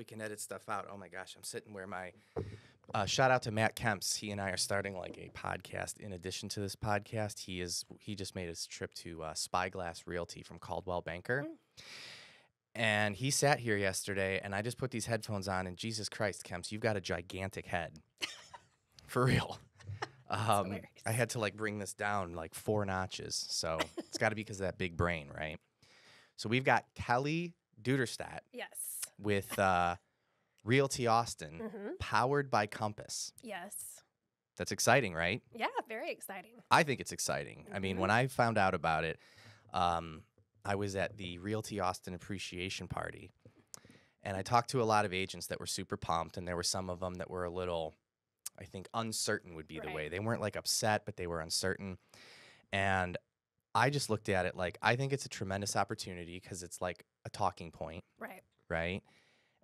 We can edit stuff out. Oh my gosh, I'm sitting where my shout out to Matt Kemps. He and I are starting like a podcast. In addition to this podcast, he just made his trip to Spyglass Realty from Caldwell Banker. And he sat here yesterday, and I just put these headphones on, and Jesus Christ, Kemps, you've got a gigantic head. For real. I had to like bring this down like 4 notches. So it's got to be because of that big brain, right? So we've got Kelly Duderstadt. Yes. With Realty Austin, powered by Compass. Yes. That's exciting, right? Yeah, very exciting. I think it's exciting. I mean, when I found out about it, I was at the Realty Austin appreciation party, and I talked to a lot of agents that were super pumped, and there were some of them that were a little, I think, uncertain would be the way. They weren't like upset, but they were uncertain. And I just looked at it like, I think it's a tremendous opportunity because it's like a talking point. Right?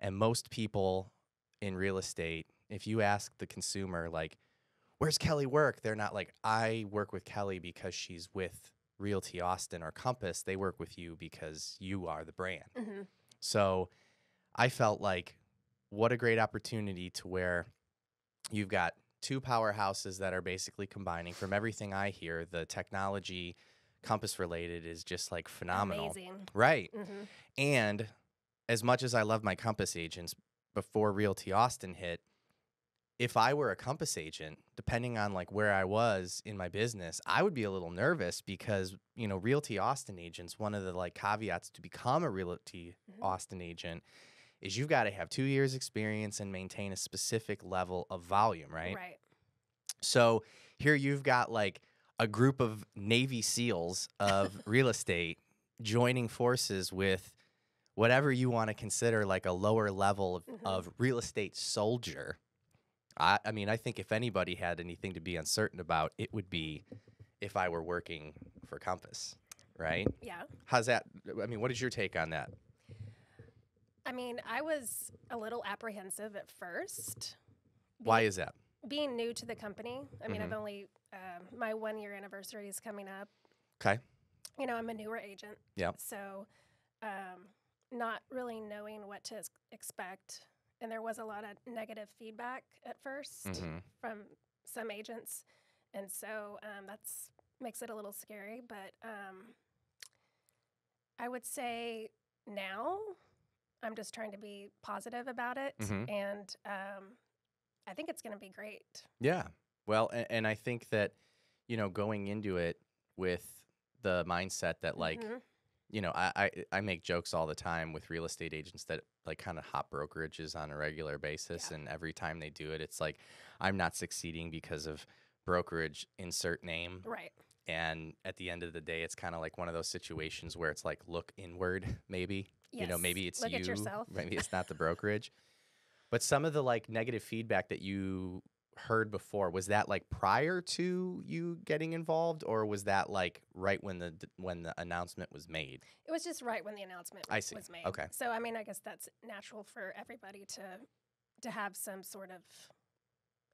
And most people in real estate, if you ask the consumer, like, where's Kelly work? They're not like, I work with Kelly because she's with Realty Austin or Compass. They work with you because you are the brand. So I felt like, what a great opportunity to where you've got 2 powerhouses that are basically combining. From everything I hear, the technology Compass related is just like phenomenal. Amazing. Right. And as much as I love my Compass agents, before Realty Austin hit, if I were a Compass agent, depending on like where I was in my business, I would be a little nervous because, you know, Realty Austin agents, one of the like caveats to become a Realty Austin agent is you've got to have 2 years experience and maintain a specific level of volume, right? So here you've got like a group of Navy SEALs of real estate joining forces with whatever you want to consider like a lower level of real estate soldier. I mean, I think if anybody had anything to be uncertain about, it would be if I were working for Compass, right? Yeah. How's that? I mean, what is your take on that? I mean, I was a little apprehensive at first. Why is that? Being new to the company. I mean, I've only, my 1-year anniversary is coming up. Okay. You know, I'm a newer agent. Yeah. So, not really knowing what to expect. And there was a lot of negative feedback at first from some agents. And so that's makes it a little scary. But I would say now I'm just trying to be positive about it. And I think it's going to be great. Yeah. Well, and I think that, you know, going into it with the mindset that like, you know, I make jokes all the time with real estate agents that like kind of hop brokerages on a regular basis. And every time they do it, it's like, I'm not succeeding because of brokerage, insert name. Right. And at the end of the day, it's kind of like one of those situations where it's like, look inward, maybe. Yes. You know, maybe it's look you. At yourself. Maybe it's not the brokerage. But some of the like negative feedback that you heard before, was that like prior to you getting involved, or was that like right when the announcement was made? It was just right when the announcement was made. Okay. So I mean, I guess that's natural for everybody to have some sort of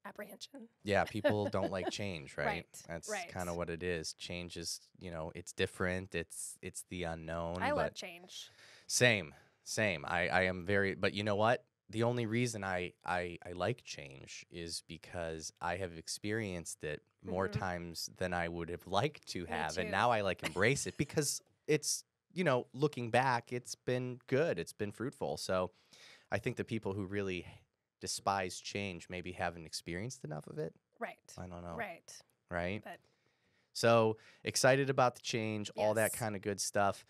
apprehension. Yeah, people don't like change, right? Right. That's kind of what it is. Change is, you know, it's different. It's the unknown. I love change. Same. I am very, but you know what? The only reason I like change is because I have experienced it more times than I would have liked to have. And now I like embrace it because it's, you know, looking back, it's been good. It's been fruitful. So I think the people who really despise change maybe haven't experienced enough of it. Right. I don't know. Right. But so excited about the change, all that kind of good stuff.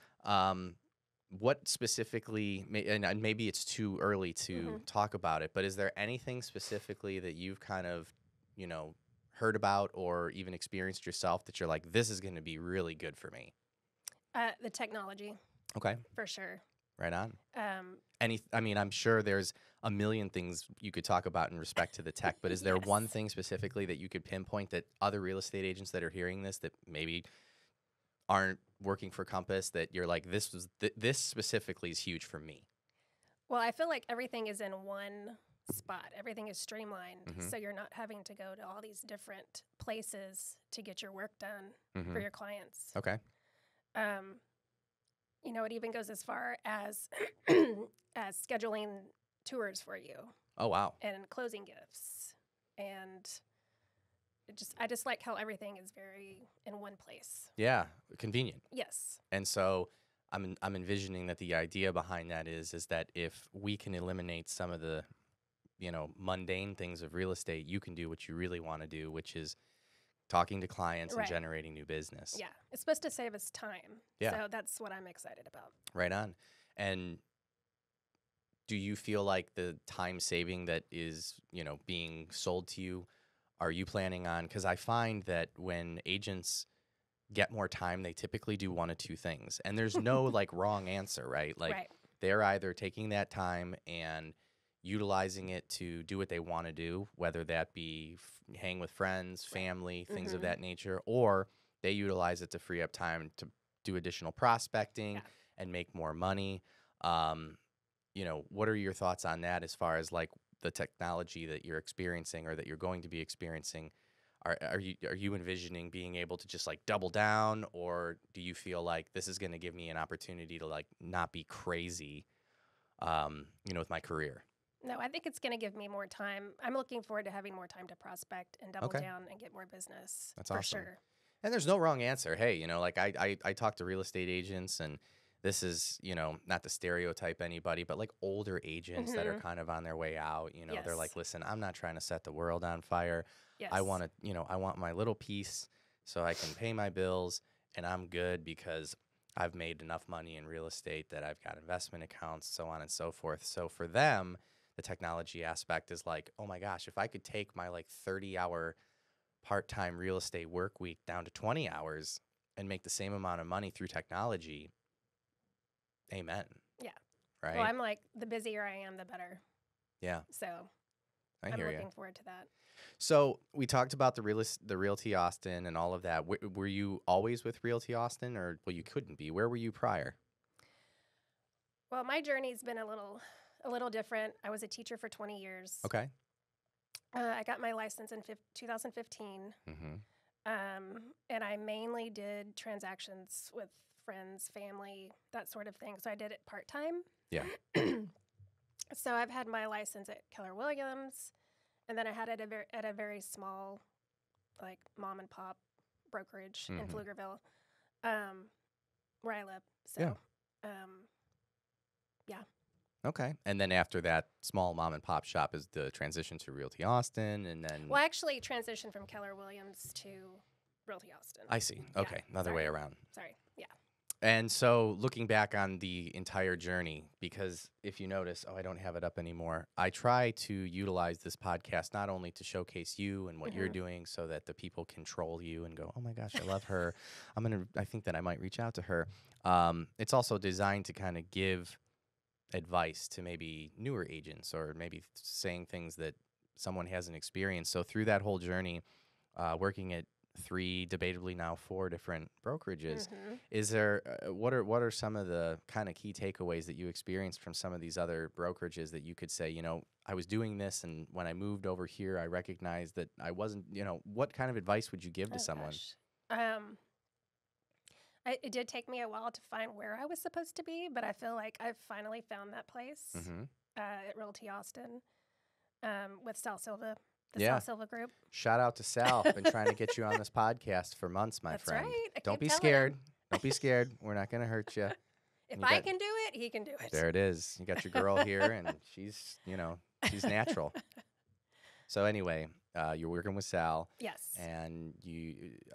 What specifically, and maybe it's too early to talk about it, but is there anything specifically that you've kind of, you know, heard about or even experienced yourself that you're like, this is going to be really good for me? The technology. Okay. For sure. Right on. I mean, I'm sure there's a million things you could talk about in respect to the tech, but is there one thing specifically that you could pinpoint that other real estate agents that are hearing this that maybe aren't working for Compass that you're like, this specifically is huge for me? Well, I feel like everything is in one spot. Everything is streamlined, so you're not having to go to all these different places to get your work done for your clients. Okay. You know, it even goes as far as as scheduling tours for you Oh, wow. and closing gifts. And I just like how everything is very in one place. Yeah, convenient. Yes. And so I'm envisioning that the idea behind that is that if we can eliminate some of the, mundane things of real estate, you can do what you really want to do, which is talking to clients and generating new business. Yeah. It's supposed to save us time. Yeah. So that's what I'm excited about. Right on. And do you feel like the time saving that is, being sold to you, are you planning on? Because I find that when agents get more time, they typically do one of two things. And there's no like wrong answer, right? Like they're either taking that time and utilizing it to do what they want to do, whether that be hang with friends, family, things of that nature, or they utilize it to free up time to do additional prospecting and make more money. What are your thoughts on that as far as like the technology that you're experiencing or that you're going to be experiencing? Are you envisioning being able to just like double down, or do you feel like this is going to give me an opportunity to like not be crazy, with my career? No, I think it's going to give me more time. I'm looking forward to having more time to prospect and double down and get more business. That's for awesome. Sure. And there's no wrong answer. Hey, like I talk to real estate agents, and this is, not to stereotype anybody, but like older agents that are kind of on their way out, they're like, listen, I'm not trying to set the world on fire. Yes. I want to, I want my little piece so I can pay my bills and I'm good because I've made enough money in real estate that I've got investment accounts, so on and so forth. So for them, the technology aspect is like, oh my gosh, if I could take my like 30-hour part-time real estate work week down to 20 hours and make the same amount of money through technology, amen. Yeah. Right? Well, I'm like, the busier I am, the better. Yeah. So I'm looking forward to that. So we talked about the Realty Austin and all of that. Were you always with Realty Austin, or well, you couldn't be? Where were you prior? Well, my journey's been a little different. I was a teacher for 20 years. Okay. I got my license in 2015. And I mainly did transactions with friends, family, that sort of thing. So I did it part-time. Yeah. So I've had my license at Keller Williams, and then I had it at a very small, like, mom and pop brokerage in Pflugerville, where I live. So, yeah. Okay. And then after that small mom and pop shop is the transition to Realty Austin, and then... Well, I actually transitioned from Keller Williams to Realty Austin. I see. Okay. Another way around. Sorry. Yeah. And so looking back on the entire journey, because if you notice, I don't have it up anymore. I try to utilize this podcast not only to showcase you and what you're doing so that the people can troll you and go, oh my gosh, I love her. I think that I might reach out to her. It's also designed to kind of give advice to maybe newer agents or maybe saying things that someone hasn't experienced. So through that whole journey, working at 3, debatably now 4 different brokerages, is there what are some of the kind of key takeaways that you experienced from some of these other brokerages that you could say, I was doing this, and when I moved over here, I recognized that I wasn't, what kind of advice would you give to someone? It did take me a while to find where I was supposed to be, but I feel like I've finally found that place at Realty Austin with Sal Silva. Sal Silva Group. Shout out to Sal. Been trying to get you on this podcast for months, my That's friend. Right. Don't be scared. Don't be scared. We're not going to hurt you. If I can do it, he can do it. There it is. You got your girl here, and she's natural. So anyway, you're working with Sal. Yes. And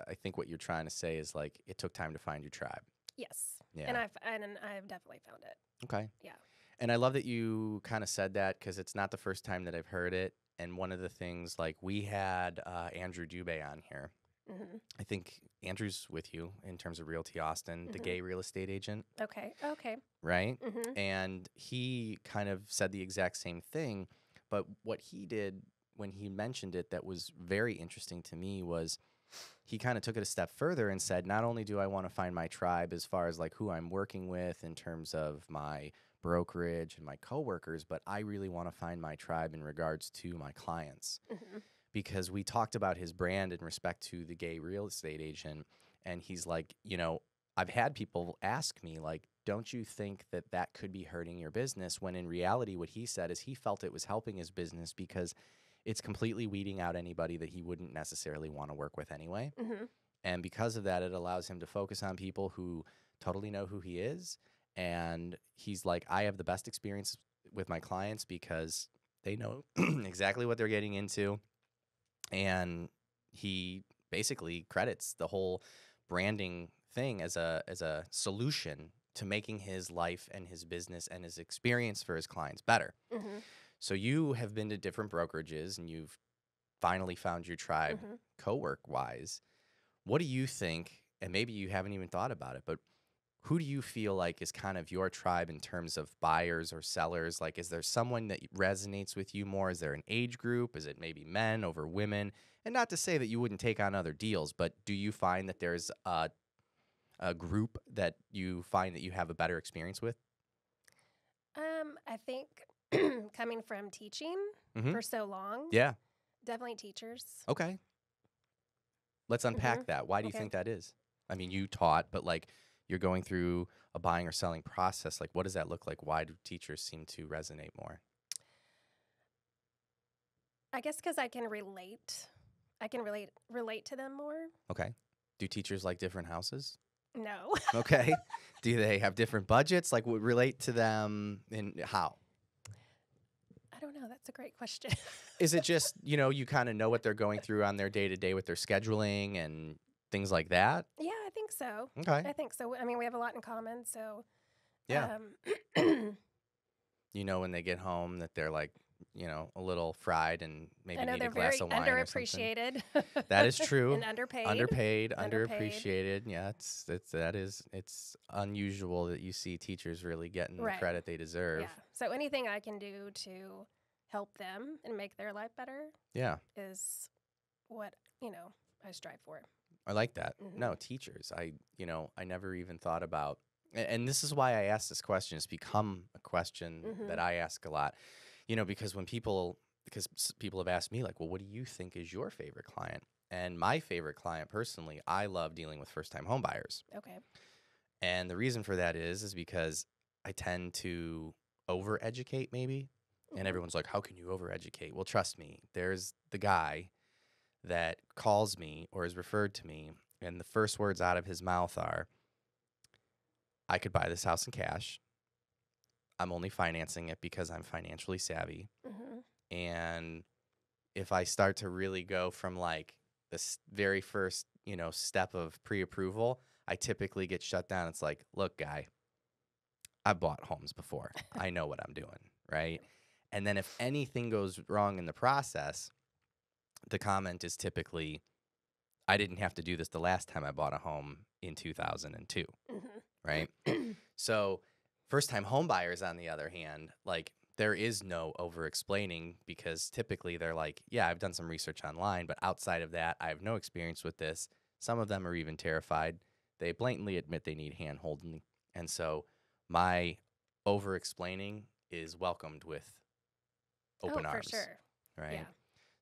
I think what you're trying to say is like it took time to find your tribe. Yes. Yeah. And I've definitely found it. Okay. Yeah. And I love that you kind of said that because it's not the first time that I've heard it. And one of the things, like we had Andrew Dubé on here. I think Andrew's with you in terms of Realty Austin, the gay real estate agent. Okay. Right? And he kind of said the exact same thing. But what he did when he mentioned it that was very interesting to me was he kind of took it a step further and said, not only do I want to find my tribe as far as like who I'm working with in terms of my brokerage and my coworkers, but I really want to find my tribe in regards to my clients. Because we talked about his brand in respect to the gay real estate agent, and he's like, I've had people ask me like, don't you think that that could be hurting your business, when in reality what he said is he felt it was helping his business because it's completely weeding out anybody that he wouldn't necessarily want to work with anyway. Mm-hmm. And because of that, it allows him to focus on people who totally know who he is. And he's like, I have the best experience with my clients because they know exactly what they're getting into. And he basically credits the whole branding thing as a solution to making his life and his business and his experience for his clients better. Mm-hmm. So you have been to different brokerages and you've finally found your tribe co-work wise. What do you think, and maybe you haven't even thought about it, but who do you feel like is kind of your tribe in terms of buyers or sellers? Like, is there someone that resonates with you more? Is there an age group? Is it maybe men over women? And not to say that you wouldn't take on other deals, but do you find that there's a group that you find that you have a better experience with? I think coming from teaching for so long, Yeah. definitely teachers. Okay. Let's unpack that. Why do you think that is? I mean, you taught, but like you're going through a buying or selling process. Like, what does that look like? Why do teachers seem to resonate more? I guess because I can relate. I can relate to them more. Okay. Do teachers like different houses? No. Okay. Do they have different budgets? Like, would relate to them in how? I don't know. That's a great question. Is it just, you kind of know what they're going through on their day-to-day with their scheduling and things like that? Yeah, I think so. Okay. I think so. I mean, we have a lot in common, so. Yeah. When they get home that they're like, a little fried and maybe need a glass of wine or something. Underappreciated. That is true. And underpaid. Underappreciated. Yeah, it's unusual that you see teachers really getting the credit they deserve. Yeah. So anything I can do to help them and make their life better. Yeah. Is what, I strive for. I like that. No, teachers. I never even thought about, and this is why I asked this question. It's become a question that I ask a lot. Because people have asked me, like, well, what do you think is your favorite client? And my favorite client, personally, I love dealing with first-time home buyers. Okay. And the reason for that is because I tend to over-educate maybe. And everyone's like, how can you over-educate? Well, trust me, there's the guy that calls me or is referred to me, and the first words out of his mouth are, I could buy this house in cash. I'm only financing it because I'm financially savvy. And if I start to really go from like this very first, step of pre-approval, I typically get shut down. It's like, look, guy, I've bought homes before. I know what I'm doing, right? And then if anything goes wrong in the process, the comment is typically, I didn't have to do this the last time I bought a home in 2002, right? So first-time home buyers, on the other hand, like there is no over-explaining because typically they're like, yeah, I've done some research online, but outside of that, I have no experience with this. Some of them are even terrified. They blatantly admit they need hand-holding. And so my over-explaining is welcomed with open arms. For sure. Right? Yeah.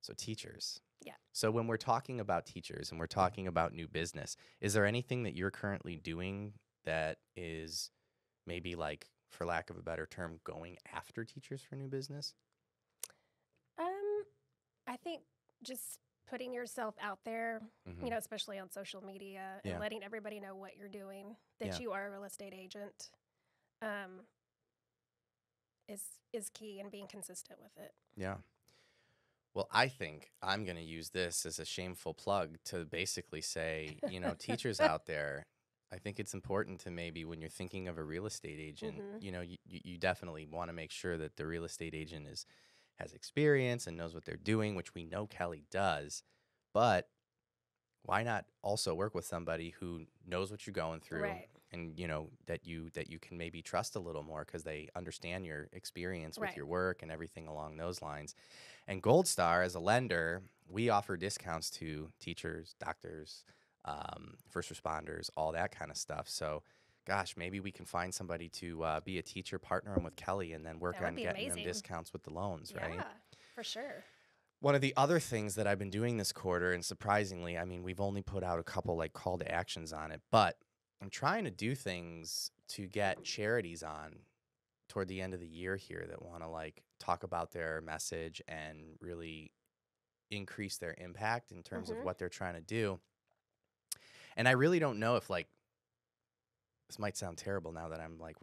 So teachers. Yeah. So when we're talking about teachers and we're talking about new business, is there anything that you're currently doing that is maybe, like, for lack of a better term, going after teachers for new business? I think just putting yourself out there, especially on social media, and letting everybody know what you're doing, that you are a real estate agent, is key, and being consistent with it. Yeah. Well, I think I'm going to use this as a shameful plug to basically say, teachers out there, I think it's important to maybe when you're thinking of a real estate agent, you definitely want to make sure that the real estate agent has experience and knows what they're doing, which we know Kelly does. But why not also work with somebody who knows what you're going through, and that you can maybe trust a little more because they understand your experience with your work and everything along those lines. And Gold Star, as a lender, we offer discounts to teachers, doctors, first responders, all that kind of stuff. So, gosh, maybe we can find somebody to be a teacher, partner them with Kelly, and then work on getting them discounts with the loans, right? Yeah, for sure. One of the other things that I've been doing this quarter, and surprisingly, I mean, we've only put out a couple like call to actions on it, but I'm trying to do things to get charities on toward the end of the year here that want to like talk about their message and really increase their impact in terms of what they're trying to do. And I really don't know if like, this might sound terrible now that I'm like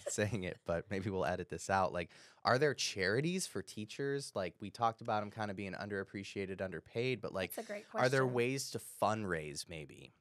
saying it, but maybe we'll edit this out. Like, are there charities for teachers? Like, we talked about them kind of being underappreciated, underpaid, but like, That's a great question. are there ways to fundraise maybe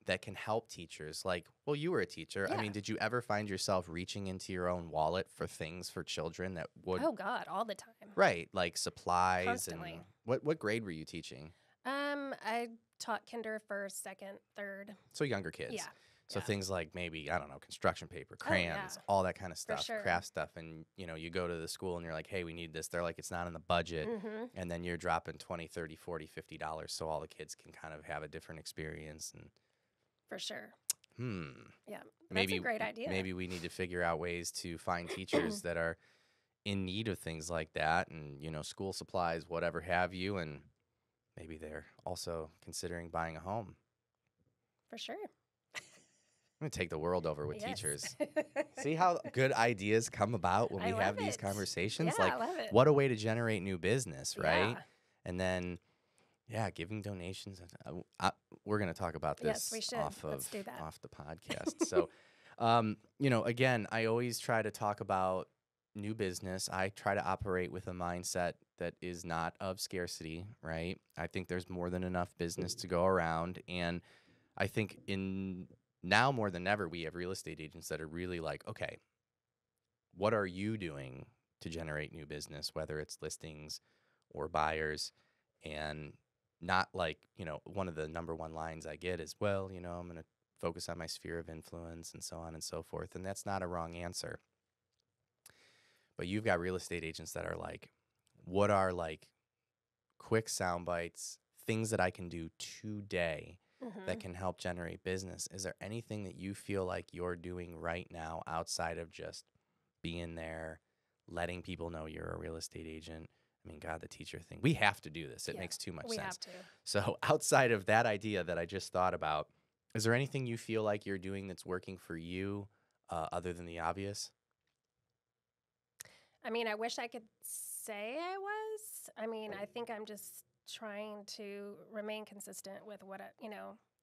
that can help teachers? Like, well, you were a teacher. Yeah. I mean, did you ever find yourself reaching into your own wallet for things for children that would? Oh God, all the time. Right, like supplies. Constantly. And what grade were you teaching? I taught kinder, first, second, third. So younger kids. Yeah. So Yeah. things like maybe, I don't know, construction paper, Oh, crayons, yeah. all that kind of stuff, sure. craft stuff. And, you know, you go to the school and you're like, hey, we need this. They're like, it's not in the budget. And then you're dropping $20, $30, $40, $50 so all the kids can kind of have a different experience. And For sure. Yeah. maybe That's a great idea. Maybe we need to figure out ways to find teachers that are in need of things like that and, you know, school supplies, whatever have you. And maybe they're also considering buying a home. For sure. I'm going to take the world over with Yes. teachers. See how good ideas come about when I we have love these it. conversations? Yeah, like, I love it. what a way to generate new business, right? Yeah. And then, yeah, giving donations. We're going to talk about this Yes, we should. Let's do that. off the podcast. So, you know, again, I always try to talk about new business. I try to operate with a mindset that is not of scarcity, right? I think there's more than enough business to go around. And I think now more than ever, we have real estate agents that are really like, okay, what are you doing to generate new business, whether it's listings or buyers? And not like, you know, one of the number one lines I get is, well, you know, I'm going to focus on my sphere of influence and so on and so forth. And that's not a wrong answer. But you've got real estate agents that are like, what are like quick sound bites, things that I can do today that can help generate business? Is there anything that you feel like you're doing right now outside of just being there, letting people know you're a real estate agent? I mean, God, the teacher thing. We have to do this. It makes too much sense. We have to. So outside of that idea that I just thought about, is there anything you feel like you're doing that's working for you other than the obvious? I mean, I wish I could say I was. I mean, I think I'm just trying to remain consistent with what,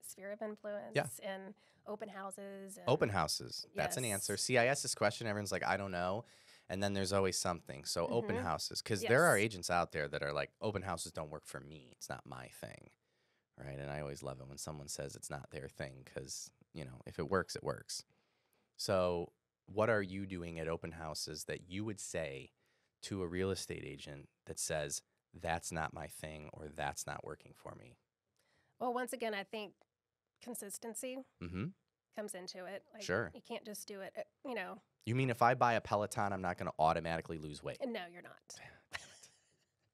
sphere of influence and open houses. And Open houses. That's an answer. Yes. See, I asked this question. Everyone's like, I don't know. And then there's always something. So open houses, because Yes. there are agents out there that are like, open houses don't work for me. It's not my thing. Right. And I always love it when someone says it's not their thing because, you know, if it works, it works. So what are you doing at open houses that you would say to a real estate agent that says, that's not my thing or that's not working for me? Well, once again, I think consistency Mm-hmm. comes into it. Like, Sure. You can't just do it, You mean if I buy a Peloton, I'm not going to automatically lose weight? No, you're not.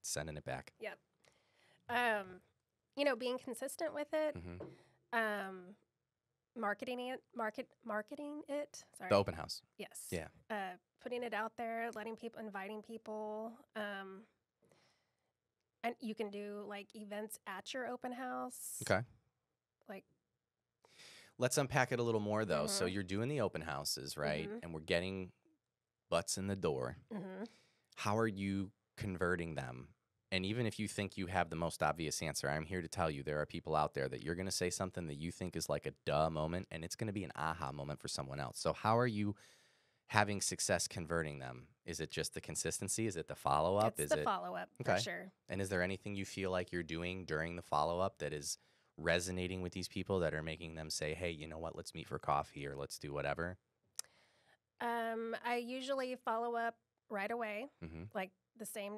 Sending it back. Yep. Being consistent with it, marketing it. Sorry. The open house. Yes. Yeah. Putting it out there, inviting people. And you can do like events at your open house. Okay. Like, let's unpack it a little more though. So you're doing the open houses, right? And we're getting butts in the door. How are you converting them? And even if you think you have the most obvious answer, I'm here to tell you there are people out there that you're going to say something that you think is like a duh moment, and it's going to be an aha moment for someone else. So how are you having success converting them? Is it just the consistency? Is it the follow-up? It's the follow-up, for sure. And is there anything you feel like you're doing during the follow-up that is resonating with these people that are making them say, hey, you know what, let's meet for coffee or let's do whatever? I usually follow up right away, like the same.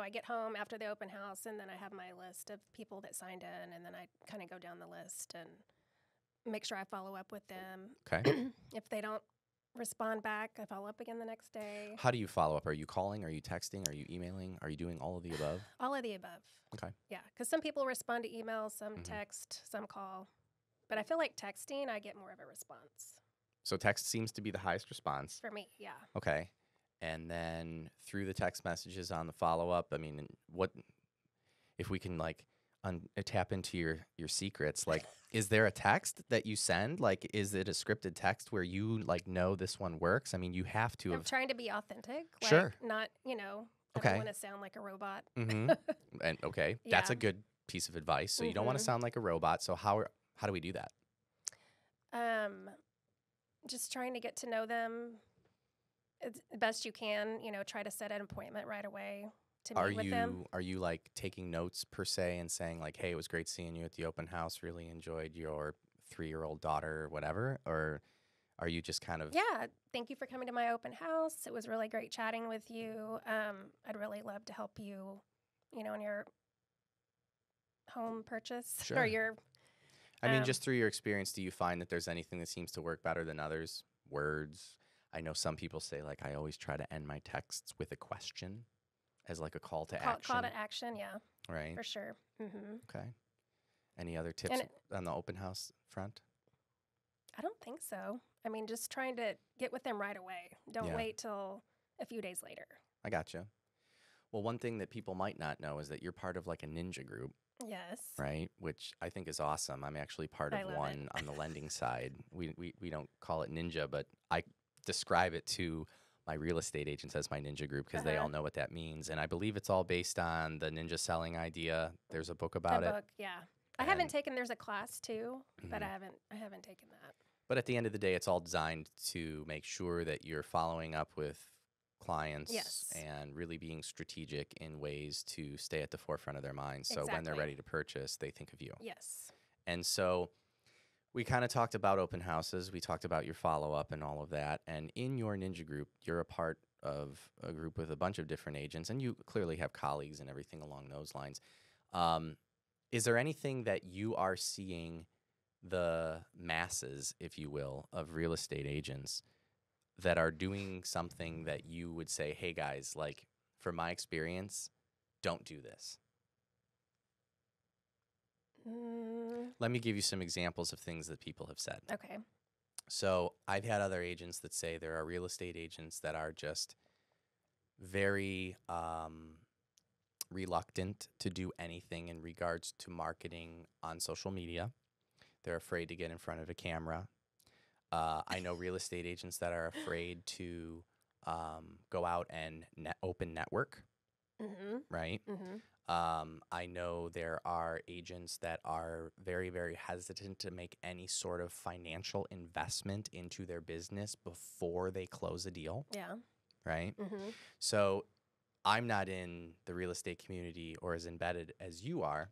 I get home after the open house, and then I have my list of people that signed in, and then I kind of go down the list and make sure I follow up with them. Okay. If they don't respond back, I follow up again the next day. How do you follow up? Are you calling? Are you texting? Are you emailing? Are you doing all of the above? All of the above. Okay. Yeah, because some people respond to emails, some text, some call. But I feel like texting, I get more of a response. So text seems to be the highest response. For me, yeah. Okay. And then through the text messages on the follow-up, I mean, what if we can like tap into your secrets. Like, is there a text that you send? Like, is it a scripted text where you like know this one works? I mean, you have to I'm have. trying to be authentic. Like, Sure. not, I don't Okay. want to sound like a robot. Mm-hmm. And okay, that's Yeah. a good piece of advice. So you don't want to sound like a robot. So how do we do that? Just trying to get to know them as best you can. Try to set an appointment right away to meet with them. Are you like taking notes per se and saying like, hey, it was great seeing you at the open house. Really enjoyed your 3-year-old daughter or whatever? Or are you just kind of... Yeah. Thank you for coming to my open house. It was really great chatting with you. I'd really love to help you, in your home purchase Sure. or your... I mean, just through your experience, do you find that there's anything that seems to work better than others? Words. I know some people say, like, I always try to end my texts with a question as like a call to action. Call to action, yeah. Right. For sure. Mm-hmm. Okay. Any other tips on the open house front? I don't think so. I mean, just trying to get with them right away. Don't wait till a few days later. I gotcha. Well, one thing that people might not know is that you're part of like a ninja group. Yes. Right, which I think is awesome. I'm actually part of one on the lending side. We don't call it ninja, but I describe it to my real estate agents as my ninja group because they all know what that means. And I believe it's all based on the ninja selling idea. There's a book about it. Yeah. I haven't taken. There's a class too, but I haven't taken that. But at the end of the day, it's all designed to make sure that you're following up with clients and really being strategic in ways to stay at the forefront of their minds. So when they're ready to purchase, they think of you. Yes. And so we kind of talked about open houses. We talked about your follow-up and all of that. And in your ninja group, you're a part of a group with a bunch of different agents, and you clearly have colleagues and everything along those lines. Is there anything that you are seeing the masses, if you will, of real estate agents that are doing something that you would say, hey, guys, like, from my experience, don't do this? Let me give you some examples of things that people have said. Okay. So I've had other agents that say there are real estate agents that are just very reluctant to do anything in regards to marketing on social media. They're afraid to get in front of a camera. I know real estate agents that are afraid to go out and open network, right? I know there are agents that are very, very hesitant to make any sort of financial investment into their business before they close a deal. Yeah. Right? So I'm not in the real estate community or as embedded as you are.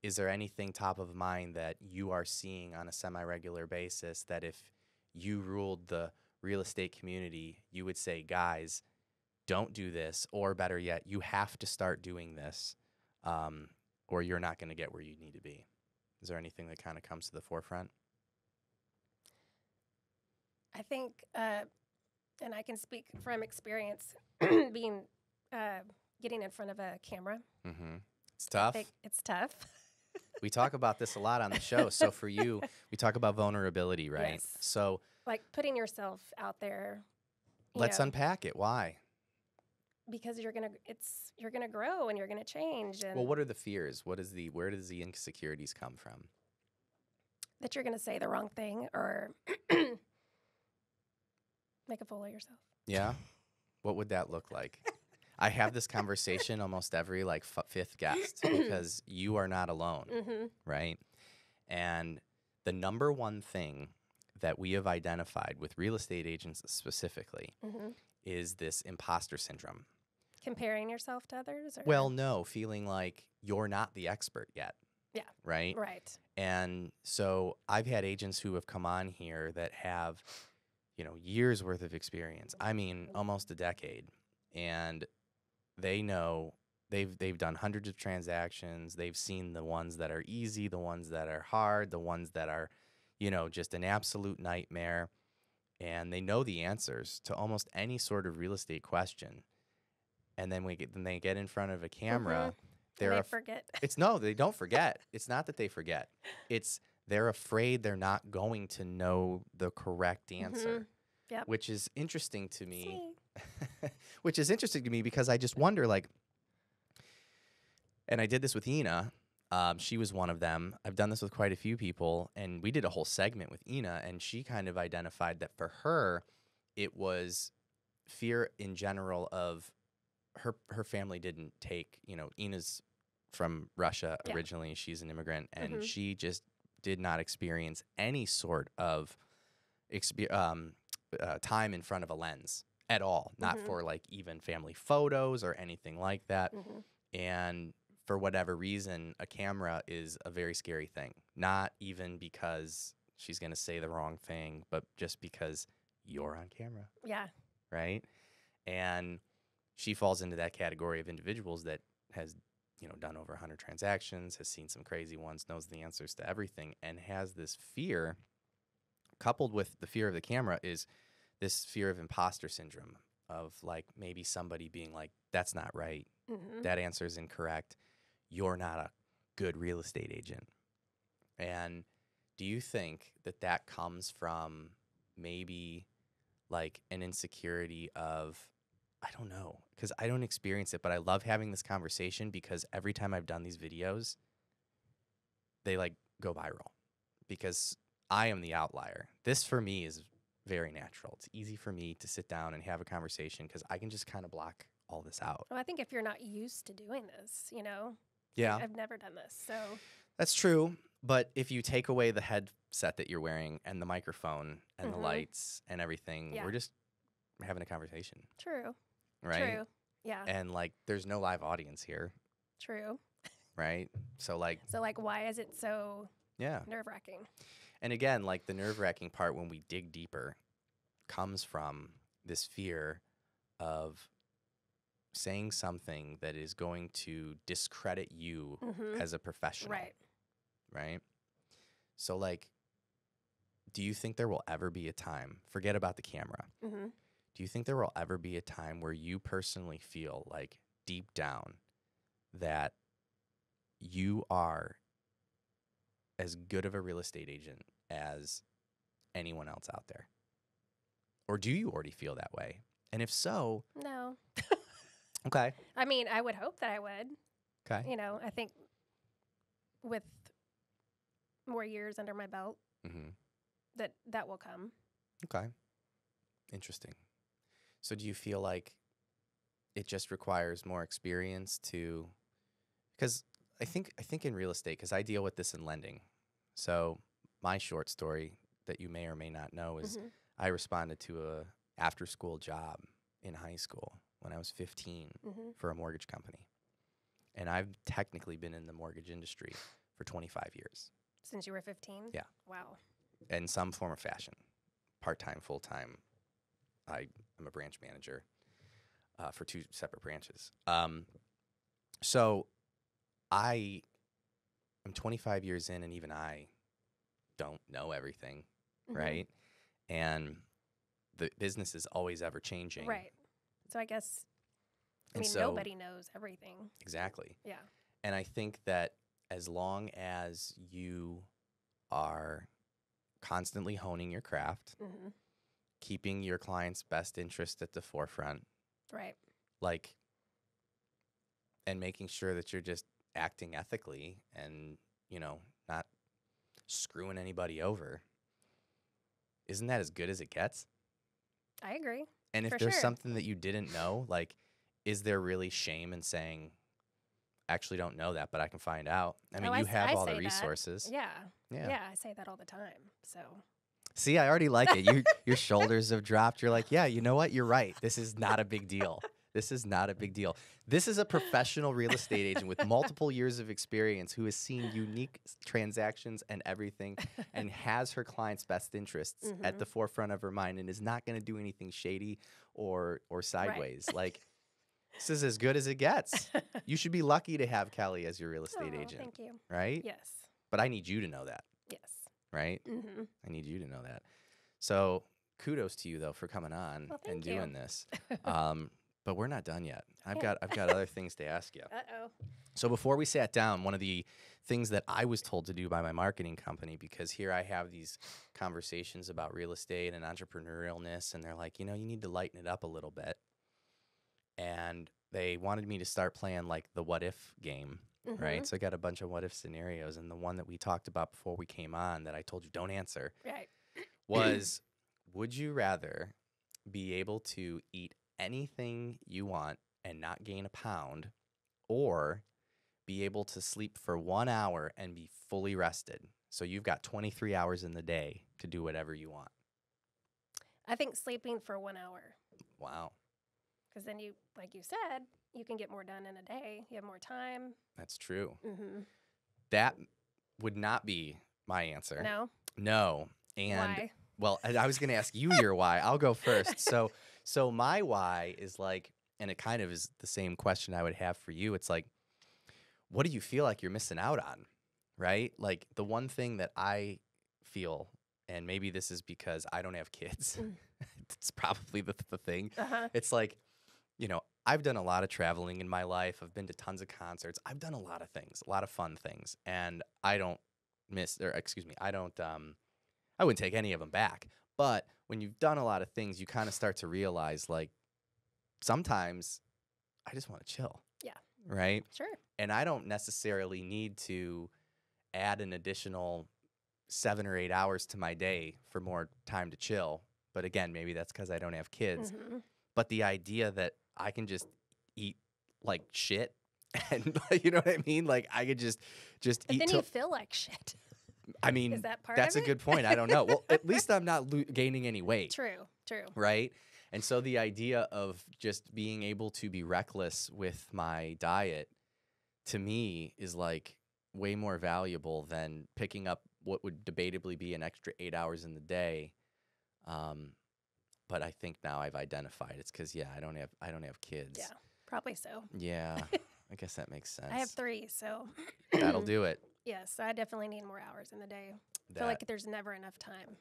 Is there anything top of mind that you are seeing on a semi-regular basis that if you ruled the real estate community, you would say, guys, don't do this, or better yet, you have to start doing this, or you're not going to get where you need to be? Is there anything that kind of comes to the forefront? I think, and I can speak from experience, getting in front of a camera. It's tough. It's tough. We talk about this a lot on the show. So for you, we talk about vulnerability, right? Yes. So like putting yourself out there. Let's unpack it. Why? Because you're gonna grow and you're gonna change. And well, what are the fears? Where does the insecurities come from? That you're gonna say the wrong thing or make a fool of yourself. Yeah. What would that look like? I have this conversation almost every like fifth guest because you are not alone, right? And the number one thing that we have identified with real estate agents specifically is this imposter syndrome. Comparing yourself to others? Or? Well, no, feeling like you're not the expert yet. Yeah. Right? Right. And so I've had agents who have come on here that have, years worth of experience. I mean, almost a decade. And they know they've done hundreds of transactions. They've seen the ones that are easy, the ones that are hard, the ones that are, just an absolute nightmare. And they know the answers to almost any sort of real estate question. And then they get in front of a camera. They forget. They don't forget. It's not that they forget. It's they're afraid they're not going to know the correct answer. Yep. Which is interesting to me. Which is interesting to me because I just wonder, like, and I did this with Ina. She was one of them. I've done this with quite a few people, and we did a whole segment with Ina, and she kind of identified that for her, it was fear in general of her family didn't take, Ina's from Russia originally. She's an immigrant, and she just did not experience any sort of time in front of a lens at all, not for like even family photos or anything like that. And for whatever reason, a camera is a very scary thing, not even because she's going to say the wrong thing, but just because you're on camera. Yeah. Right. And she falls into that category of individuals that has, done over 100 transactions, has seen some crazy ones, knows the answers to everything, and has this fear. Coupled with the fear of the camera is this fear of imposter syndrome, of like maybe somebody being like, that's not right. That answer is incorrect. You're not a good real estate agent. And do you think that that comes from maybe like an insecurity of, I don't know, because I don't experience it, but I love having this conversation because every time I've done these videos, they like go viral because I am the outlier. This for me is very natural. It's easy for me to sit down and have a conversation because I can just kind of block all this out. Well, I think if you're not used to doing this, Yeah. I've never done this, so. That's true. But if you take away the headset that you're wearing and the microphone and the lights and everything, we're just having a conversation. True. Right? True. Yeah. And like, there's no live audience here. True. Right? So why is it so nerve-wracking? And again, like the nerve-wracking part when we dig deeper comes from this fear of saying something that is going to discredit you as a professional. Right. Right? So like, do you think there will ever be a time, forget about the camera, do you think there will ever be a time where you personally feel like deep down that you are as good of a real estate agent as anyone else out there? Or do you already feel that way? And if so... No. Okay. I mean, I would hope that I would. Okay. I think with more years under my belt, that will come. Okay. Interesting. So do you feel like it just requires more experience to... Because I think in real estate, because I deal with this in lending. So my short story that you may or may not know is I responded to a after-school job in high school when I was 15 for a mortgage company. And I've technically been in the mortgage industry for 25 years. Since you were 15? Yeah. Wow. In some form or fashion. Part-time, full-time. I'm a branch manager for 2 separate branches. So I am 25 years in, and even I don't know everything, right? And the business is always ever changing. Right. So I guess, so, nobody knows everything. Exactly. Yeah. And I think that as long as you are constantly honing your craft, keeping your client's best interest at the forefront, right, like, and making sure that you're just acting ethically and, not screwing anybody over, isn't that as good as it gets? I agree. And if there's something that you didn't know, like, is there really shame in saying, actually don't know that, but I can find out? I mean, you have all the resources. Yeah. Yeah, I say that all the time. So. See, I already like it. Your shoulders have dropped. You're like, yeah, you know what? You're right. This is not a big deal. This is not a big deal. This is a professional real estate agent with multiple years of experience who has seen unique transactions and everything and has her client's best interests at the forefront of her mind and is not going to do anything shady or sideways. Right. Like, this is as good as it gets. You should be lucky to have Kelly as your real estate agent. Thank you. Right? Yes. But I need you to know that. Yes. Right? I need you to know that. So kudos to you, though, for coming on and doing this. But we're not done yet. I've got other things to ask you. Uh-oh. So before we sat down, one of the things that I was told to do by my marketing company, because here I have these conversations about real estate and entrepreneurialness, and they're like, you need to lighten it up a little bit. And they wanted me to start playing like the what if game. right? So I got a bunch of what if scenarios. And the one that we talked about before we came on that I told you don't answer Right. was, would you rather be able to eat anything you want and not gain a pound, or be able to sleep for 1 hour and be fully rested? So you've got 23 hours in the day to do whatever you want. I think sleeping for 1 hour. Wow. Because then you, like you said, you can get more done in a day. You have more time. That's true. Mm-hmm. That would not be my answer. No? No. And Why? well, I was going to ask you your why. I'll go first. So my why is like, and it kind of is the same question I would have for you. It's like, what do you feel like you're missing out on? Right? Like the one thing that I feel, and maybe this is because I don't have kids. It's probably the thing. Uh-huh. It's like, you know, I've done a lot of traveling in my life. I've been to tons of concerts. I've done a lot of things, a lot of fun things. And I don't I wouldn't take any of them back. But when you've done a lot of things, you kind of start to realize, like, sometimes I just want to chill. Yeah. Right? Sure. And I don't necessarily need to add an additional 7 or 8 hours to my day for more time to chill. But again, maybe that's because I don't have kids. Mm-hmm. But the idea that I can just eat like shit, and you know what I mean? Like I could just But eat then till you feel like shit. I mean, Is that part that's of a it? good point. I don't know. Well, at least I'm not gaining any weight. True. Right? And so the idea of just being able to be reckless with my diet, to me, is like way more valuable than picking up what would debatably be an extra 8 hours in the day. But I think now I've identified it's because I don't have kids. Yeah, probably so. Yeah, I guess that makes sense. I have 3, so That'll do it. yes, I definitely need more hours in the day. I feel like there's never enough time.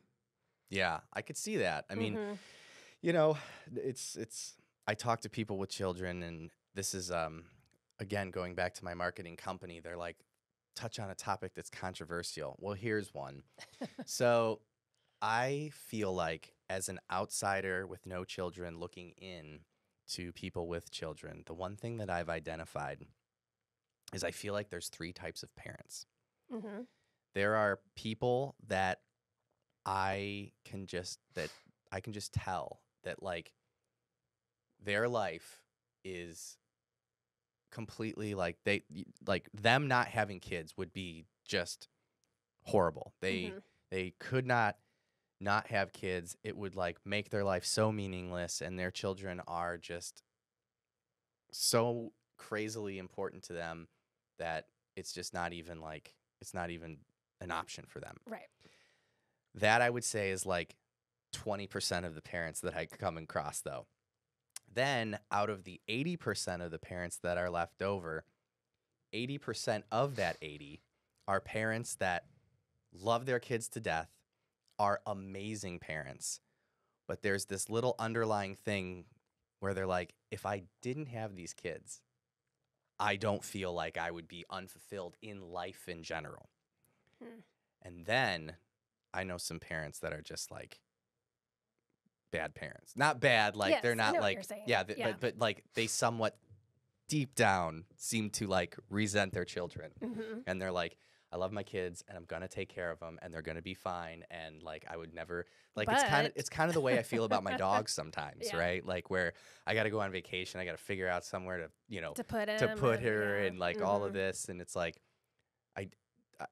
Yeah, I could see that. I mean, Mm-hmm. you know, it's. I talk to people with children, and this is again going back to my marketing company. They're like, touch on a topic that's controversial. Well, here's one. So I feel like, as an outsider with no children looking in to people with children, the one thing that I've identified is I feel like there's 3 types of parents. Mm-hmm. There are people that I can just tell that, like, their life is completely like them not having kids would be just horrible. They could not have kids. It would like make their life so meaningless, and their children are just so crazily important to them that it's just not even an option for them. Right. That I would say is like 20% of the parents that I come across, though. Then out of the 80% of the parents that are left over, 80% of that 80 are parents that love their kids to death, are amazing parents, but there's this little underlying thing where they're like, if I didn't have these kids, I don't feel like I would be unfulfilled in life in general. And then I know some parents that are just like bad parents. Not bad, like Yes, they're I not know what like, you're saying. yeah, Yeah. but like they somewhat deep down seem to like resent their children. Mm-hmm. And they're like, I love my kids and I'm going to take care of them and they're going to be fine. And like, I would never like, But- it's kind of the way I feel about my dogs sometimes, Yeah. right? Like where I got to go on vacation. I got to figure out somewhere to, To put him. to put and- her yeah. and like all of Mhm. this. And it's like,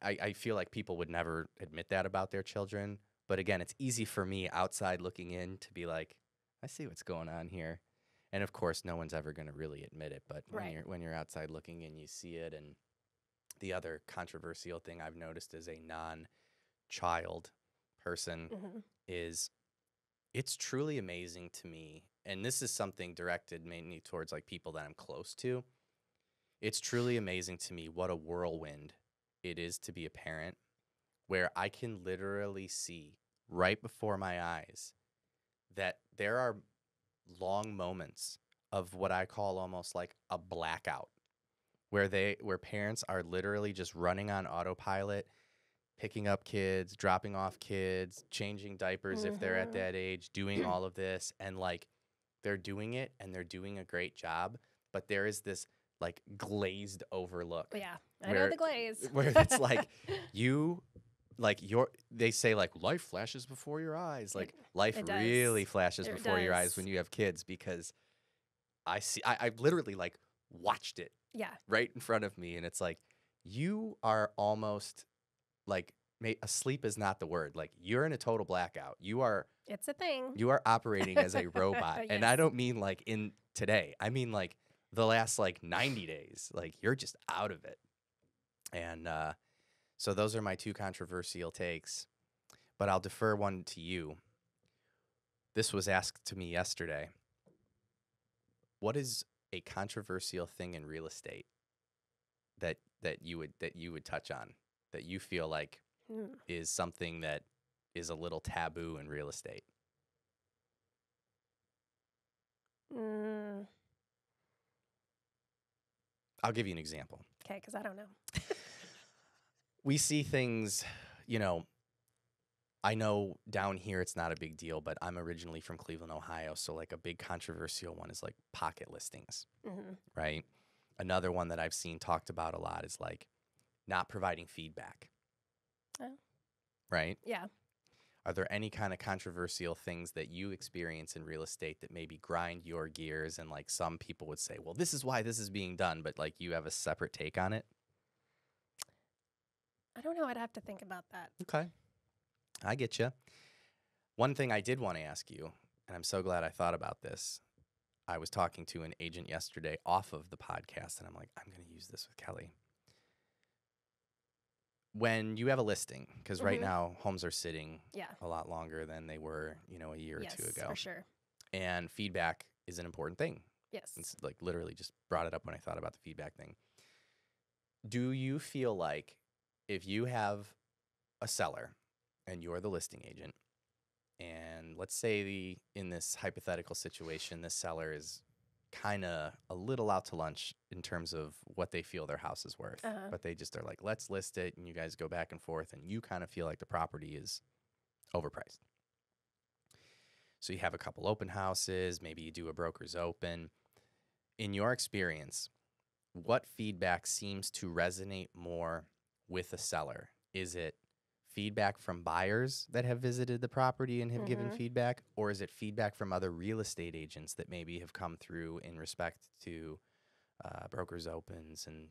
I feel like people would never admit that about their children. But again, it's easy for me outside looking in to be like, I see what's going on here. And of course, no one's ever going to really admit it. But Right. when you're outside looking in, you see it. And the other controversial thing I've noticed as a non-child person Mhm. is it's truly amazing to me. And this is something directed mainly towards like people that I'm close to. It's truly amazing to me what a whirlwind it is to be a parent, where I can literally see right before my eyes that there are long moments of what I call almost like a blackout, where parents are literally just running on autopilot, picking up kids, dropping off kids, changing diapers if they're at Mhm. that age, doing all of this, and like they're doing it and they're doing a great job, but there is this like glazed over look. Yeah, I know the glaze. Where it's like they say like life flashes before your eyes. Like life it does. really flashes It before your eyes does. when you have kids, because I literally like watched it Yeah. right in front of me, and it's like you are almost like asleep is not the word. Like you're in a total blackout. It's a thing. You are operating as a robot. And I Yes. don't mean like in today. I mean like the last like 90 days. Like you're just out of it. And so those are my two controversial takes. But I'll defer one to you. This was asked to me yesterday. What is a controversial thing in real estate that you would touch on, that you feel like is something that is a little taboo in real estate? I'll give you an example. Okay, because I don't know. We see things, I know down here it's not a big deal, but I'm originally from Cleveland, Ohio, so like a big controversial one is like pocket listings, right? Another one that I've seen talked about a lot is like not providing feedback, right? Yeah. Are there any kind of controversial things that you experience in real estate that maybe grind your gears, and like some people would say, well, this is why this is being done, but like you have a separate take on it? I don't know. I'd have to think about that. Okay. I get you. One thing I did want to ask you, and I'm so glad I thought about this. I was talking to an agent yesterday off of the podcast, and I'm like, I'm going to use this with Kelly. When you have a listing, because right now homes are sitting a lot longer than they were, a year or two ago. Yes, for sure. And feedback is an important thing. Yes. It's like literally just brought it up when I thought about the feedback thing. Do you feel like if you have a seller and you're the listing agent, and let's say in this hypothetical situation, this seller is kind of a little out to lunch in terms of what they feel their house is worth, but they just are like, let's list it, and you guys go back and forth, and you kind of feel like the property is overpriced. So you have a couple open houses, maybe you do a broker's open. In your experience, what feedback seems to resonate more with a seller? Is it feedback from buyers that have visited the property and have given feedback, or is it feedback from other real estate agents that maybe have come through in respect to brokers opens and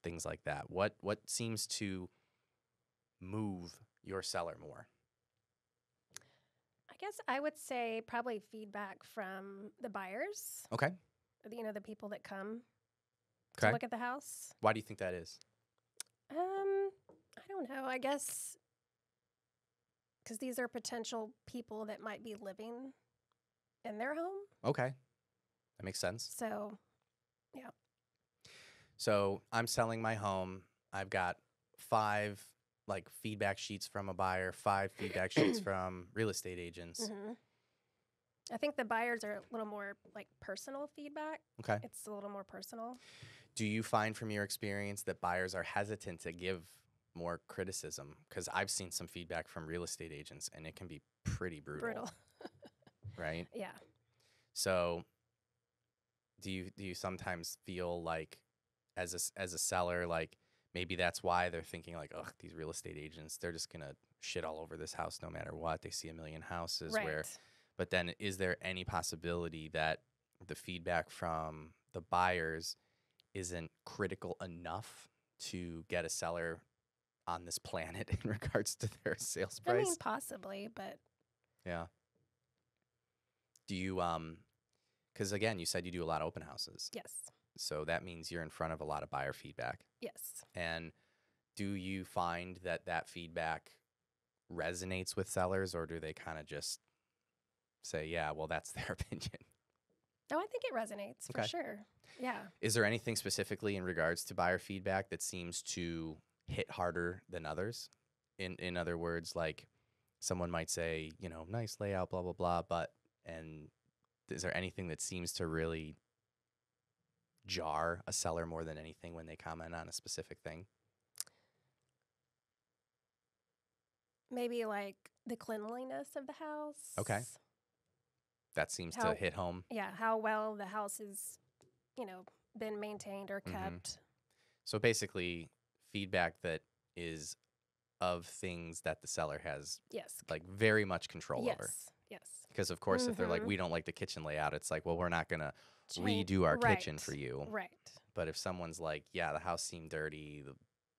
things like that? What seems to move your seller more? I guess I would say probably feedback from the buyers. Okay. The people that come Okay. to look at the house. Why do you think that is? I don't know. I guess because these are potential people that might be living in their home. Okay. That makes sense. So, yeah. So I'm selling my home. I've got 5 like feedback sheets from a buyer, 5 feedback sheets from real estate agents. I think the buyers are a little more like personal feedback. Okay. It's a little more personal. Do you find from your experience that buyers are hesitant to give more criticism? Because I've seen some feedback from real estate agents, and it can be pretty brutal. Right? Yeah. So do you sometimes feel like as a seller, like maybe that's why they're thinking like, ugh, these real estate agents, they're just going to shit all over this house no matter what. They see a million houses. Right. But then is there any possibility that the feedback from the buyers isn't critical enough to get a seller on this planet in regards to their sales price? I mean, possibly, but yeah. Do you because again, you said you do a lot of open houses. yes. So that means you're in front of a lot of buyer feedback. Yes. And do you find that feedback resonates with sellers, or do they kind of just say, yeah, well, that's their opinion? No, I think it resonates for sure. Yeah. Is there anything specifically in regards to buyer feedback that seems to hit harder than others? In other words, like someone might say, nice layout, blah, blah, blah, and is there anything that seems to really jar a seller more than anything when they comment on a specific thing? Maybe like the cleanliness of the house. Okay. That seems to hit home. Yeah, how well the house is, been maintained or Mhm. kept. So basically, feedback that is of things that the seller has Yes. like very much control over. Yes. Yes. Because of course, if they're like, Mhm. we don't like the kitchen layout, it's like, well, we're not gonna Change. redo our Right. kitchen for you. Right. But if someone's like, yeah, the house seemed dirty, the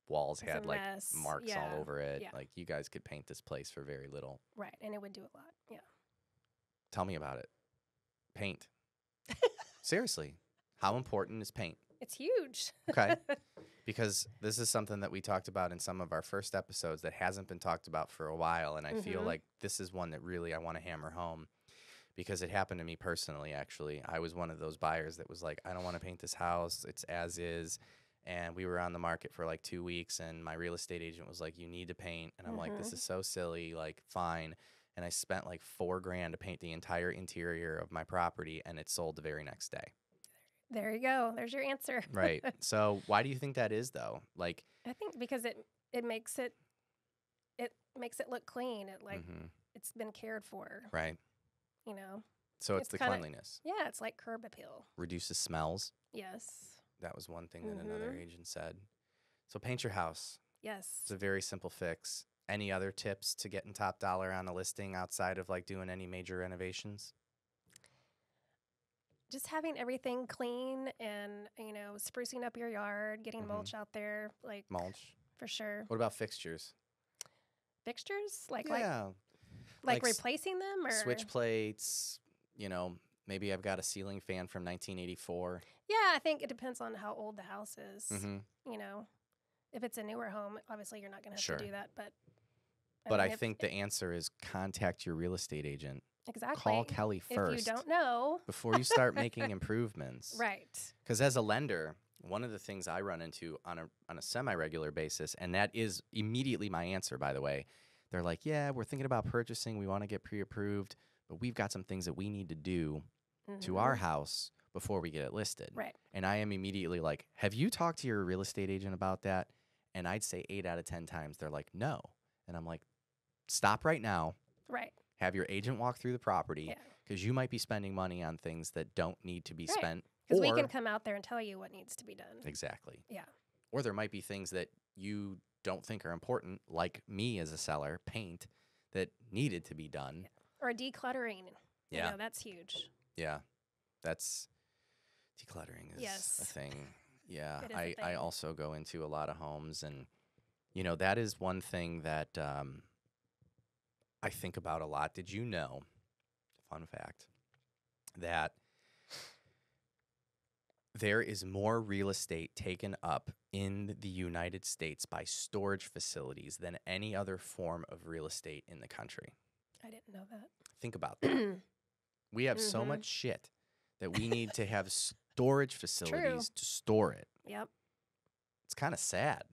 walls It's a had like mess. marks all Yeah. over it, Yeah. like you guys could paint this place for very little. Right. And it would do a lot. Yeah. Tell me about it. Paint. Seriously, how important is paint? It's huge. Okay. Because this is something that we talked about in some of our first episodes that hasn't been talked about for a while. And I feel Mhm. like this is one that really I want to hammer home because it happened to me personally, actually. I was one of those buyers that was like, I don't want to paint this house. It's as is. And we were on the market for like 2 weeks, and my real estate agent was like, you need to paint. And I'm like, this Mhm. is so silly. Like, fine. And I spent like $4,000 to paint the entire interior of my property, and it sold the very next day. There you go. There's your answer. Right. So why do you think that is, though? Like, I think because it makes it look clean. It like mhm, it's been cared for. right. You know. So it's It's the kinda- cleanliness. Yeah. It's like curb appeal. Reduces smells. Yes. That was one thing that another Mhm. agent said. So paint your house. Yes. It's a very simple fix. Any other tips to getting top dollar on a listing outside of like doing any major renovations? Just having everything clean and sprucing up your yard, getting Mhm. mulch out there, like Mulch. for sure. What about fixtures? Fixtures, like Yeah. like like s- replacing them or Switch plates, maybe I've got a ceiling fan from 1984. Yeah, I think it depends on how old the house is. Mm-hmm. You know, if it's a newer home, obviously you're not going to have Sure. to do that. But But mean, I think the answer is contact your real estate agent. exactly. Call Kelly first. If you don't know, before you start making improvements. right? Because as a lender, one of the things I run into on a semi-regular basis, and that is immediately my answer, by the way, they're like, yeah, we're thinking about purchasing. We want to get pre-approved, but we've got some things that we need to do to our house before we get it listed. Right. And I am immediately like, have you talked to your real estate agent about that? And I'd say 8 out of 10 times they're like, no. And I'm like, stop right now. Right. Have your agent walk through the property Yeah. because you might be spending money on things that don't need to be Right. spent. Because we can come out there and tell you what needs to be done. Exactly. Yeah. Or there might be things that you don't think are important, like me as a seller, paint, that needed to be done. Or decluttering. Yeah. That's huge. Yeah. That's decluttering is Yes. a thing. Yeah. It is a I thing. also go into a lot of homes, and, that is one thing that I think about a lot. Did you know, fun fact, that there is more real estate taken up in the United States by storage facilities than any other form of real estate in the country? I didn't know that. Think about that. We have so Mhm. much shit that we need to have storage facilities to store it. Yep. It's kind of sad,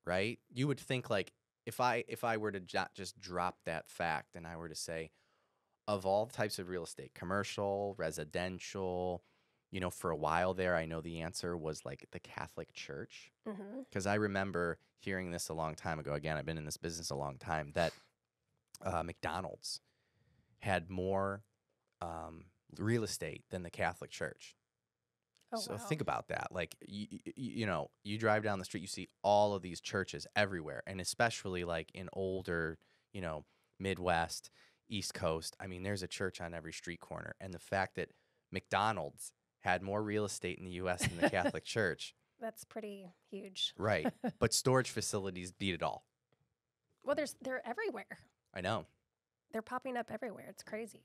right? You would think, like, if I were to just drop that fact and I were to say, of all types of real estate, commercial, residential, for a while there, I know the answer was like the Catholic Church. Mm-hmm. Because I remember hearing this a long time ago. Again, I've been in this business a long time, that McDonald's had more real estate than the Catholic Church. Oh, So wow. think about that. Like, you drive down the street, you see all of these churches everywhere, and especially like in older, Midwest, East Coast. I mean, there's a church on every street corner. And the fact that McDonald's had more real estate in the U.S. than the Catholic Church. That's pretty huge. Right. But storage facilities beat it all. Well, they're everywhere. I know. They're popping up everywhere. It's crazy.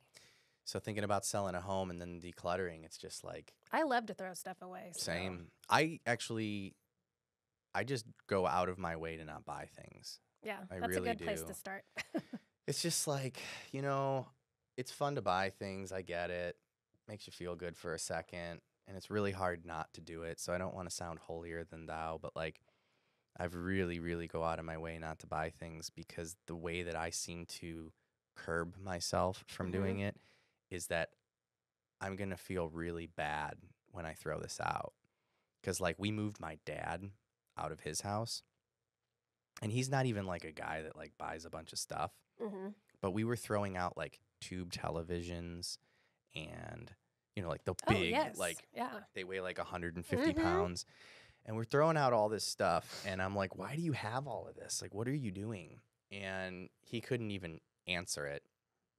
So thinking about selling a home and then decluttering, it's just like, I love to throw stuff away. So. same. I just go out of my way to not buy things. Yeah, I that's really a good place do. to start. It's just like, it's fun to buy things. I get it. Makes you feel good for a second. And it's really hard not to do it. So I don't want to sound holier than thou, but like, I've really, really go out of my way not to buy things because the way that I seem to curb myself from doing it is that I'm going to feel really bad when I throw this out. Because, like, we moved my dad out of his house, and he's not even, like, a guy that, like, buys a bunch of stuff. Mm-hmm. But we were throwing out, like, tube televisions and, you know, like the Oh, big, yes. like Yeah. they weigh like 150 pounds. And we're throwing out all this stuff. And I'm like, why do you have all of this? Like, what are you doing? And he couldn't even answer it.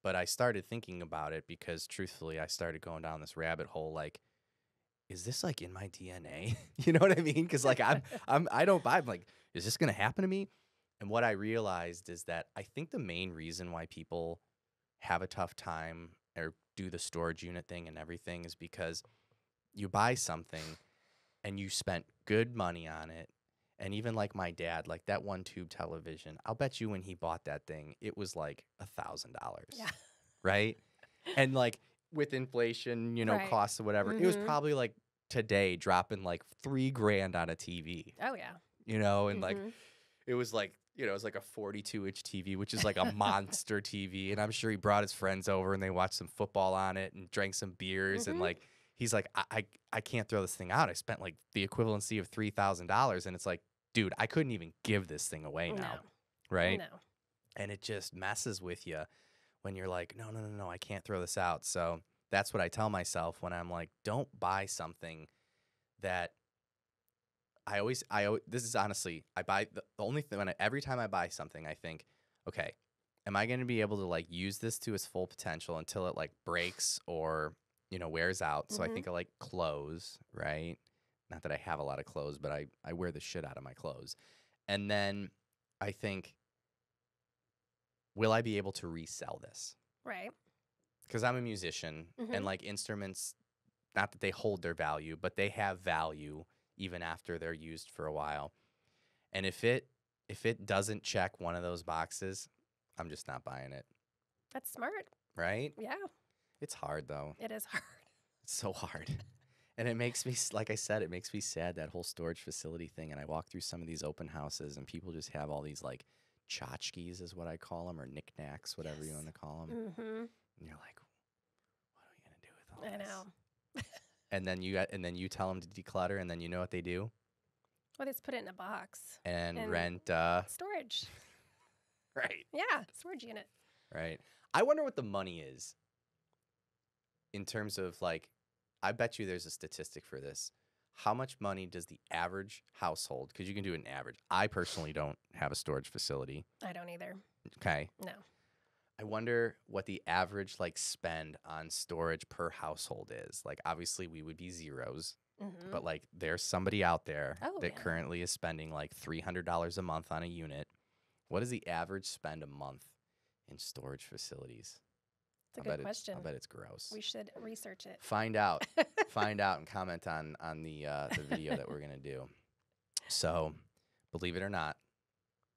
But I started thinking about it because truthfully, I started going down this rabbit hole. Like, is this like in my DNA? You know what I mean? Because like I'm like, is this gonna happen to me? And what I realized is that I think the main reason why people have a tough time or do the storage unit thing and everything is because you buy something and you spent good money on it. And even like my dad, like that one tube television, I'll bet you when he bought that thing, it was like $1,000. Yeah. Right? And like with inflation, you know, Right. costs or whatever, it was probably like today dropping like $3,000 on a TV. Oh, yeah. You know, and like it was like, you know, it was like a 42-inch TV, which is like a monster TV. And I'm sure he brought his friends over and they watched some football on it and drank some beers. And like, he's like, I can't throw this thing out. I spent like the equivalency of $3,000. And it's like, dude, I couldn't even give this thing away now. Right? No. And it just messes with you when you're like, no, I can't throw this out. So that's what I tell myself when I'm like, don't buy something that this is honestly, I buy the only thing every time I buy something, I think, okay, am I going to be able to like use this to its full potential until it like breaks or, you know, wears out? So I think of like clothes, right? Not that I have a lot of clothes, but I wear the shit out of my clothes. And then I think, will I be able to resell this? Right. Because I'm a musician and like instruments, not that they hold their value, but they have value even after they're used for a while. And if it doesn't check one of those boxes, I'm just not buying it. That's smart. Right? Yeah. It's hard though. It is hard. It's so hard. And it makes me, like I said, it makes me sad, that whole storage facility thing. And I walk through some of these open houses and people just have all these like tchotchkes is what I call them, or knickknacks, whatever you want to call them. And you're like, what are we going to do with all this? I know. And then you tell them to declutter, and then you know what they do? Well, they just put it in a box. And rent storage. Right. Yeah, storage unit. Right. I wonder what the money is in terms of like, I bet you there's a statistic for this. How much money does the average household, because you can do an average. I personally don't have a storage facility. I don't either. Okay. No. I wonder what the average like spend on storage per household is. Like obviously we would be zeros, but like there's somebody out there that currently is spending like $300 a month on a unit. What is the average spend a month in storage facilities? It's a good question. I bet it's gross. We should research it. Find out. Find out and comment on the video that we're gonna do. So, believe it or not,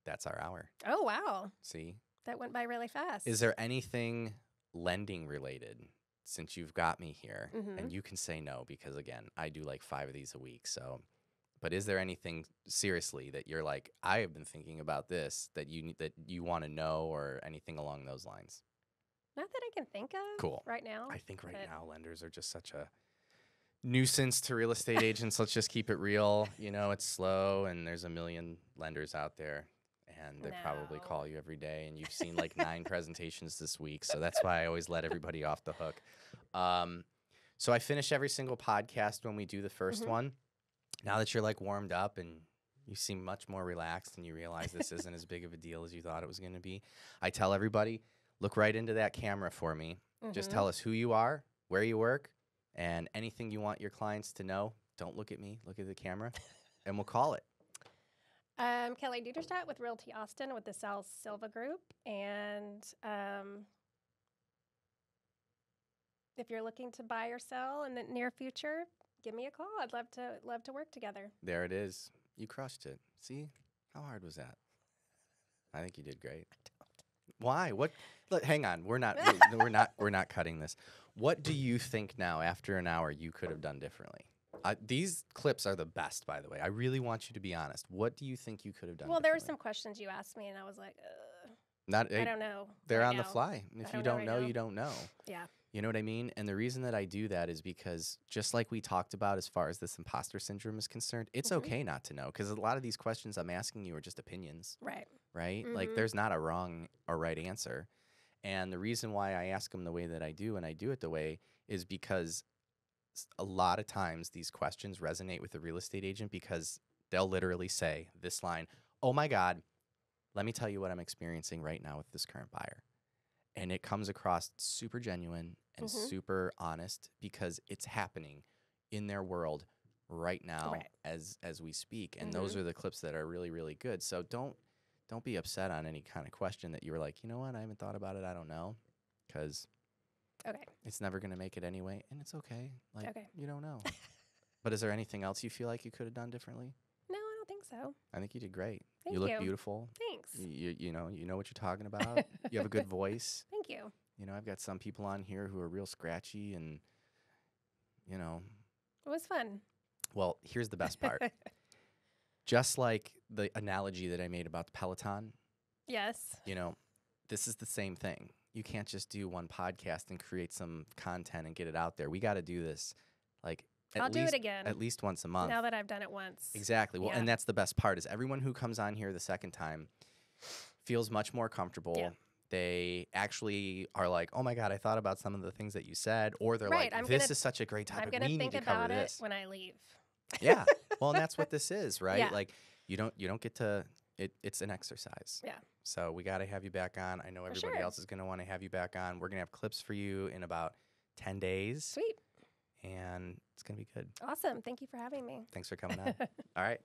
that's our hour. Oh wow! See, that went by really fast. Is there anything lending related, since you've got me here? And you can say no because again, I do like 5 of these a week. So, but is there anything seriously that you're like, I have been thinking about this, that you want to know, or anything along those lines? Not that I can think of. Cool. Right now. I think right now lenders are just such a nuisance to real estate agents. Let's just keep it real. You know, it's slow, and there's a million lenders out there, and they probably call you every day, and you've seen like 9 presentations this week. So that's why I always let everybody off the hook. So I finish every single podcast when we do the first one. Now that you're like warmed up and you seem much more relaxed and you realize this isn't as big of a deal as you thought it was going to be, I tell everybody, look right into that camera for me. Just tell us who you are, where you work, and anything you want your clients to know. Don't look at me, look at the camera, and we'll call it. Kelly Duderstadt with Realty Austin with the Sal Silva Group. And if you're looking to buy or sell in the near future, give me a call. I'd love to work together. There it is. You crushed it. See? How hard was that? I think you did great. Why? What? Look, hang on. We're not cutting this. What do you think now, after an hour, you could have done differently? These clips are the best, by the way. I really want you to be honest. What do you think you could have done differently? There were some questions you asked me, and I was like, I don't know. They're on the fly. If you don't know, you don't know. Yeah. You know what I mean? And the reason that I do that is because just like we talked about as far as this imposter syndrome is concerned, it's okay not to know, because a lot of these questions I'm asking you are just opinions. Right. Right? Like there's not a wrong or right answer. And the reason why I ask them the way that I do, and I do it the way, is because a lot of times these questions resonate with the real estate agent because they'll literally say this line, "Oh my God, let me tell you what I'm experiencing right now with this current buyer." And it comes across super genuine and super honest because it's happening in their world right now as we speak. And those are the clips that are really, really good. So don't be upset on any kind of question that you were like, you know what, I haven't thought about it, I don't know, because it's never going to make it anyway, and it's okay. Like, you don't know. But is there anything else you feel like you could have done differently? No, I don't think so. I think you did great. Thank you look you. beautiful. Thanks. You know what you're talking about. You have a good voice. Thank you. You know, I've got some people on here who are real scratchy and, you know. It was fun. Well, here's the best part. Just like the analogy that I made about the Peloton. Yes. You know, this is the same thing. You can't just do one podcast and create some content and get it out there. We got to do this like I'll do it again. At least once a month. Now that I've done it once. Exactly. Well, and that's the best part is everyone who comes on here the second time feels much more comfortable. Yeah. They actually are like, oh my God, I thought about some of the things that you said. Or they're like, this is such a great topic. I'm going to think about it when I leave. Yeah. Well, and that's what this is, right? Yeah. Like you don't get to, it's an exercise. Yeah. So we got to have you back on. I know everybody else is going to want to have you back on. We're going to have clips for you in about 10 days. Sweet. And it's going to be good. Awesome. Thank you for having me. Thanks for coming on. All right.